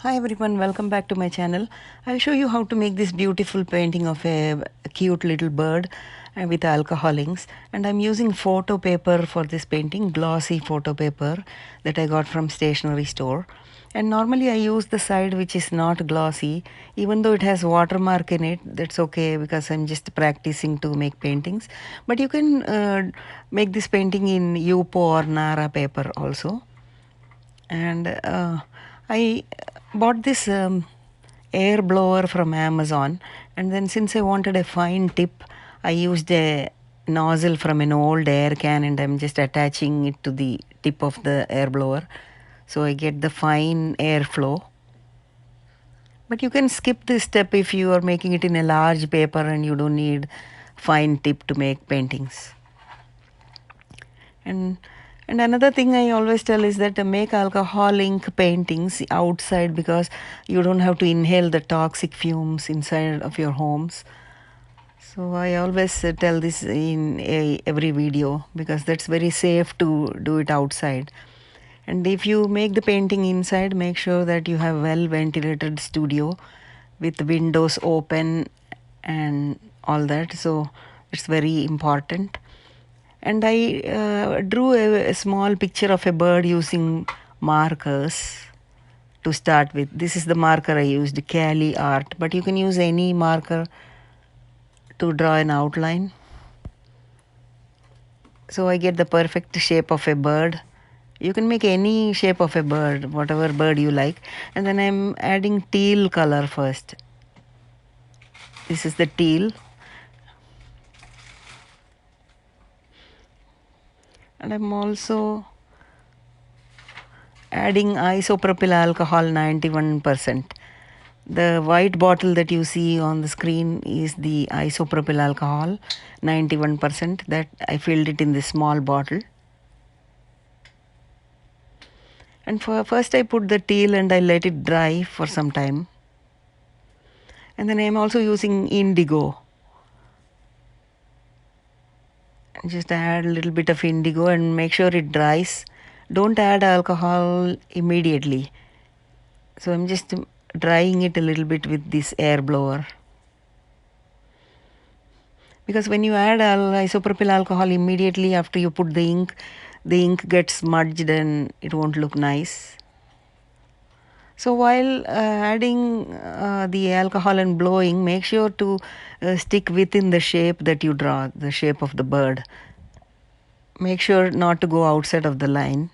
Hi everyone, welcome back to my channel. I'll show you how to make this beautiful painting of a cute little bird with alcohol inks. And I'm using photo paper for this painting, glossy photo paper that I got from stationery store. And normally I use the side which is not glossy, even though it has watermark in it. That's okay because I'm just practicing to make paintings. But you can make this painting in Yupo or Nara paper also. And I bought this air blower from Amazon, and then since I wanted a fine tip, I used a nozzle from an old air can, and I'm just attaching it to the tip of the air blower, so I get the fine airflow. But you can skip this step if you are making it in a large paper and you don't need fine tip to make paintings. And another thing I always tell is that make alcohol ink paintings outside because you don't have to inhale the toxic fumes inside of your homes. So I always tell this in every video because that's very safe to do it outside. And if you make the painting inside, make sure that you have well ventilated studio with windows open and all that. So it's very important. And I drew a small picture of a bird using markers to start with. This is the marker I used, Cali Art, but you can use any marker to draw an outline. So I get the perfect shape of a bird. You can make any shape of a bird, whatever bird you like. And then I'm adding teal color first. This is the teal. And I'm also adding isopropyl alcohol 91%. The white bottle that you see on the screen is the isopropyl alcohol 91%, that I filled it in this small bottle. And first I put the teal and I let it dry for some time. And then I'm also using indigo. Just add a little bit of indigo and make sure it dries. Don't add alcohol immediately. So I'm just drying it a little bit with this air blower. Because when you add isopropyl alcohol immediately after you put the ink gets smudged and it won't look nice. So while adding the alcohol and blowing, make sure to stick within the shape that you draw, the shape of the bird. Make sure not to go outside of the line.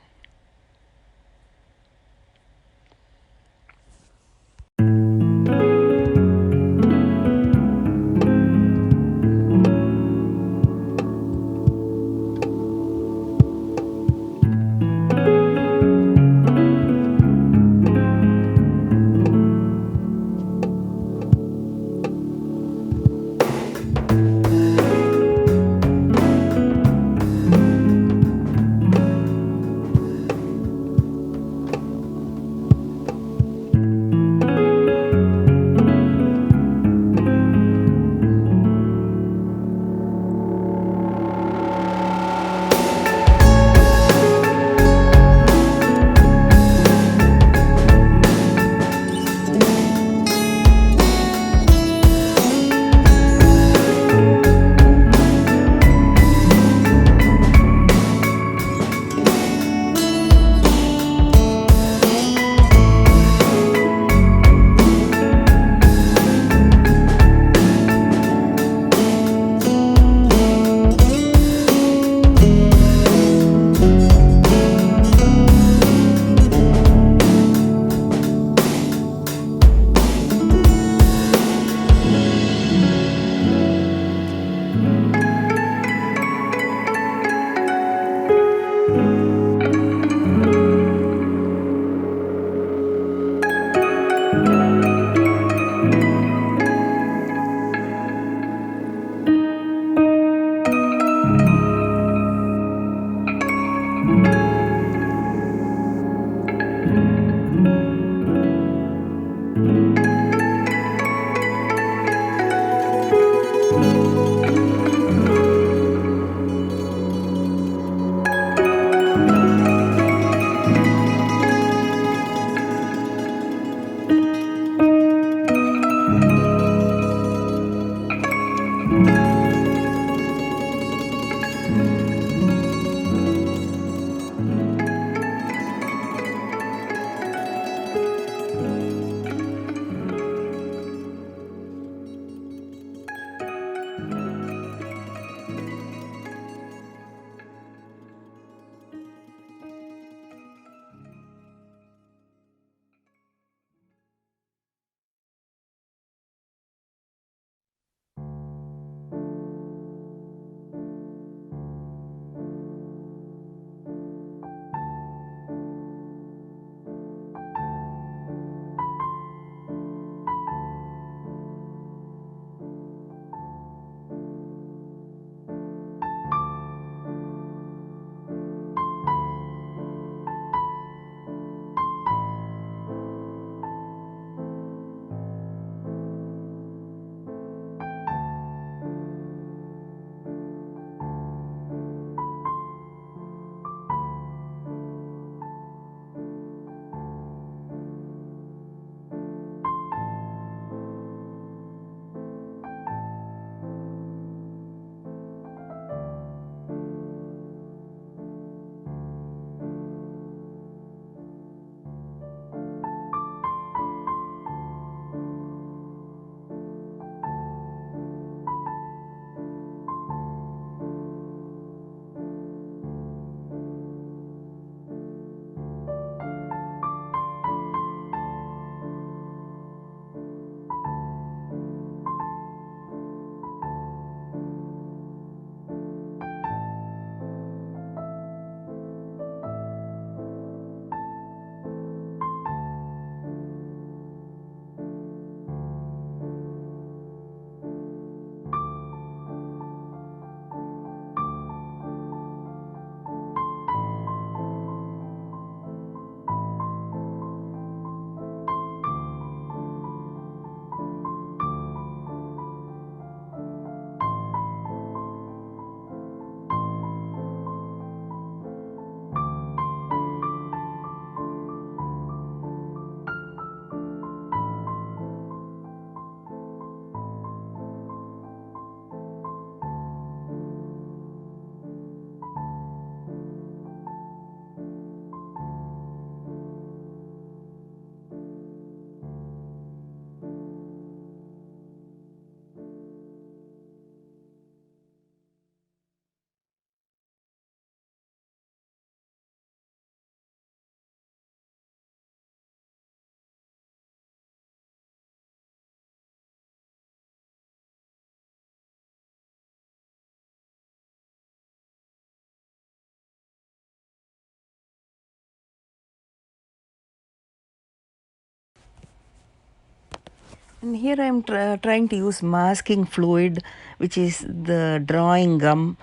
And here I am trying to use masking fluid, which is the drawing gum,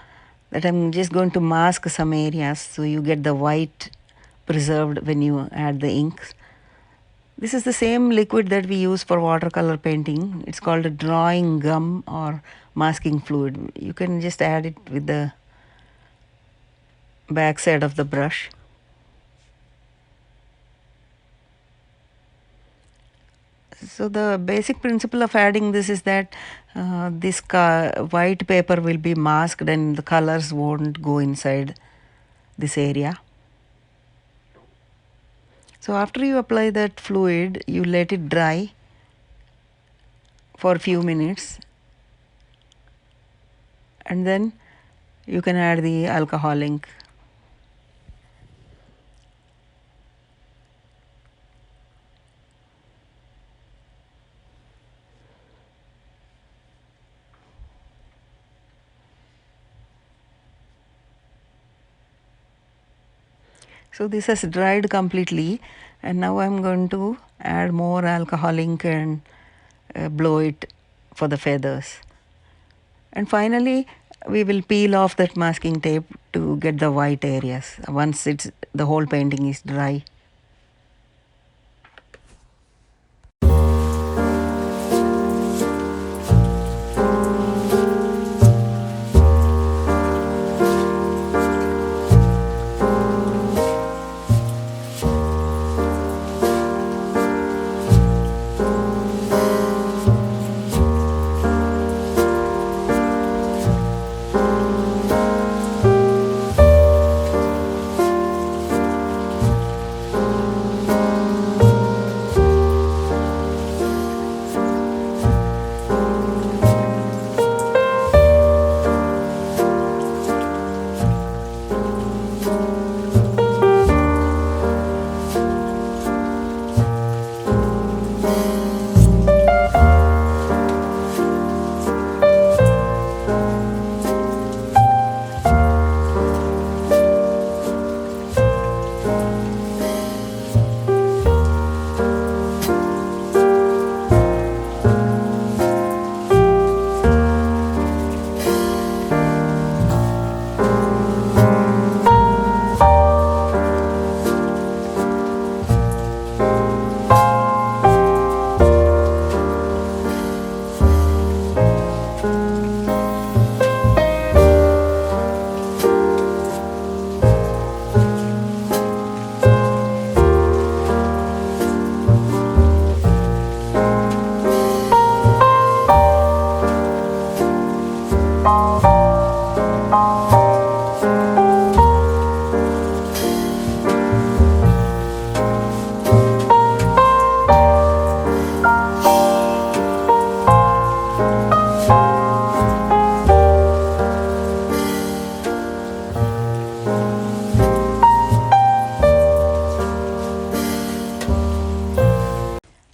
that I'm just going to mask some areas so you get the white preserved when you add the inks. This is the same liquid that we use for watercolor painting. It's called a drawing gum or masking fluid. You can just add it with the back side of the brush. So the basic principle of adding this is that this white paper will be masked and the colors won't go inside this area. So after you apply that fluid, you let it dry for a few minutes, and then you can add the alcohol ink. So this has dried completely, and now I'm going to add more alcohol ink and blow it for the feathers. And finally, we will peel off that masking tape to get the white areas once the whole painting is dry.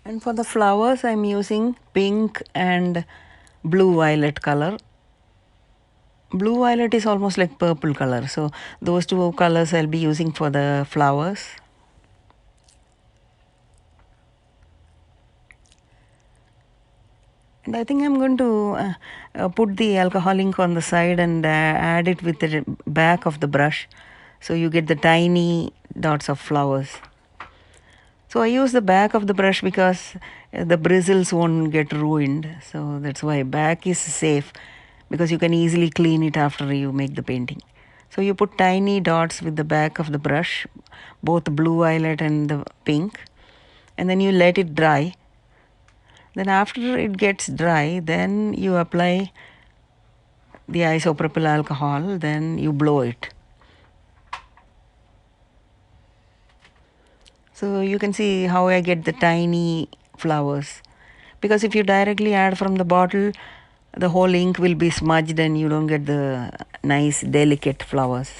And for the flowers, I'm using pink and blue violet color. Blue violet is almost like purple color, so those two colors I'll be using for the flowers. And I think I'm going to put the alcohol ink on the side and add it with the back of the brush, so you get the tiny dots of flowers. So I use the back of the brush because the bristles won't get ruined. So that's why back is safe, because you can easily clean it after you make the painting. So you put tiny dots with the back of the brush, both blue violet and the pink, and then you let it dry. Then after it gets dry, then you apply the isopropyl alcohol, then you blow it. So you can see how I get the tiny flowers, because if you directly add from the bottle, the whole ink will be smudged and you don't get the nice delicate flowers.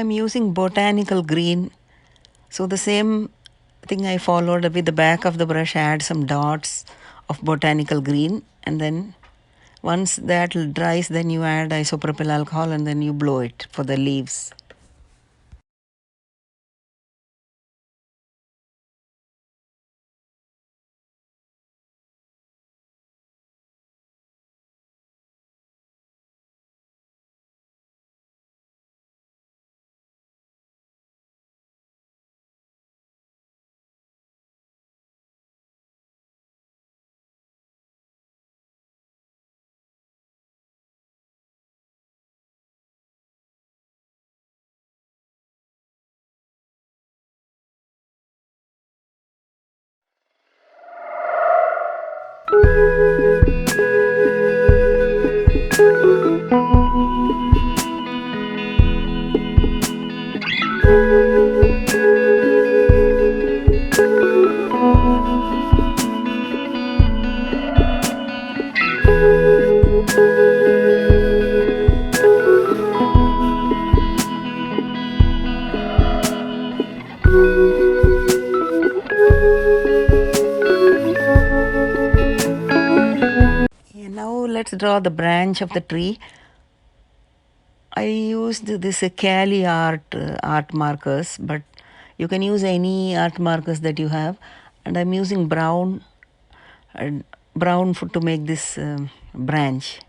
I'm using botanical green. So the same thing I followed with the back of the brush, add some dots of botanical green, and then once that dries, then you add isopropyl alcohol and then you blow it for the leaves. Now let's draw the branch of the tree. I used this Cali art markers, but you can use any art markers that you have, and I'm using brown to make this branch.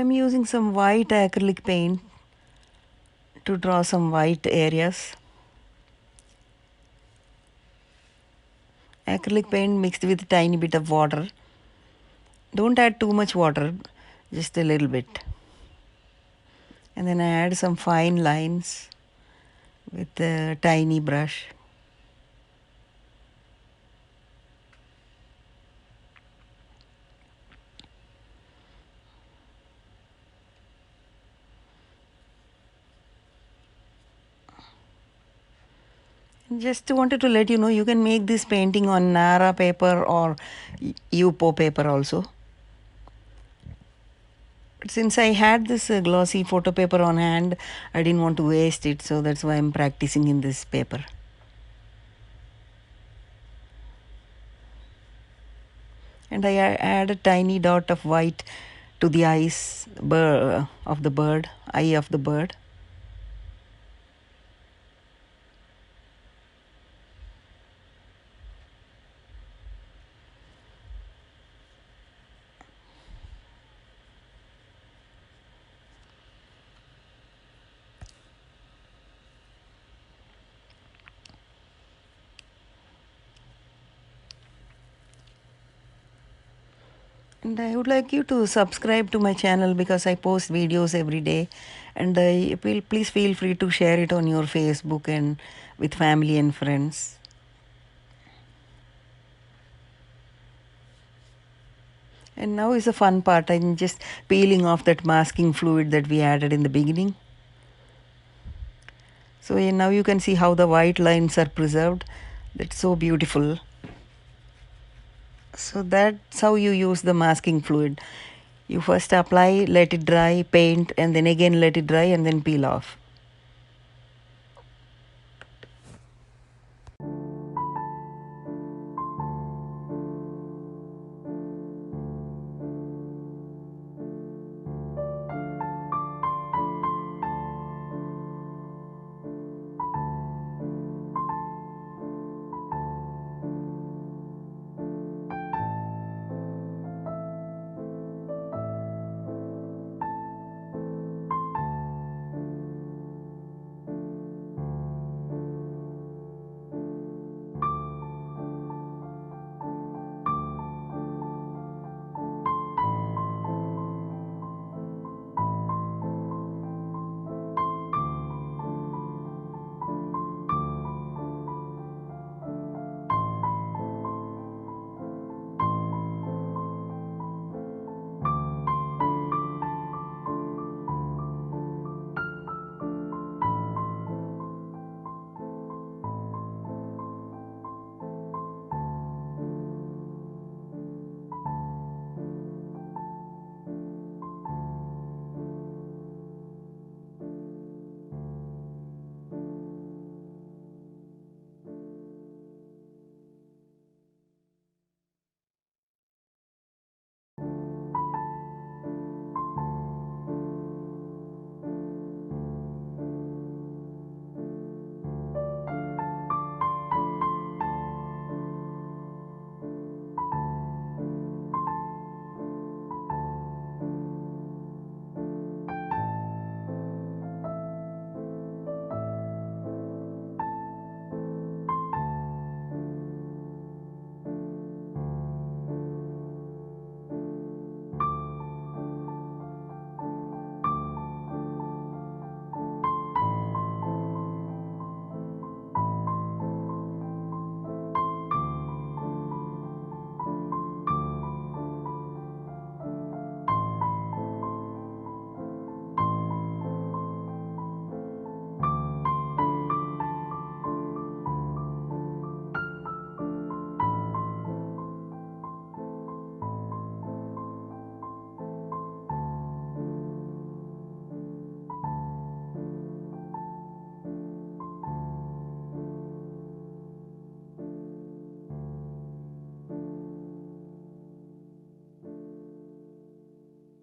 I'm using some white acrylic paint to draw some white areas. Acrylic paint mixed with a tiny bit of water. Don't add too much water, just a little bit. And then I add some fine lines with a tiny brush. Just wanted to let you know, you can make this painting on Nara paper or Yupo paper also. But since I had this glossy photo paper on hand, I didn't want to waste it, so that's why I'm practicing in this paper. And I add a tiny dot of white to the eyes of the bird, eye of the bird. And I would like you to subscribe to my channel because I post videos every day. And please feel free to share it on your Facebook and with family and friends. And now is the fun part. I'm just peeling off that masking fluid that we added in the beginning. So now you can see how the white lines are preserved. That's so beautiful. So that's how you use the masking fluid. You first apply, let it dry, paint, and then again let it dry and then peel off.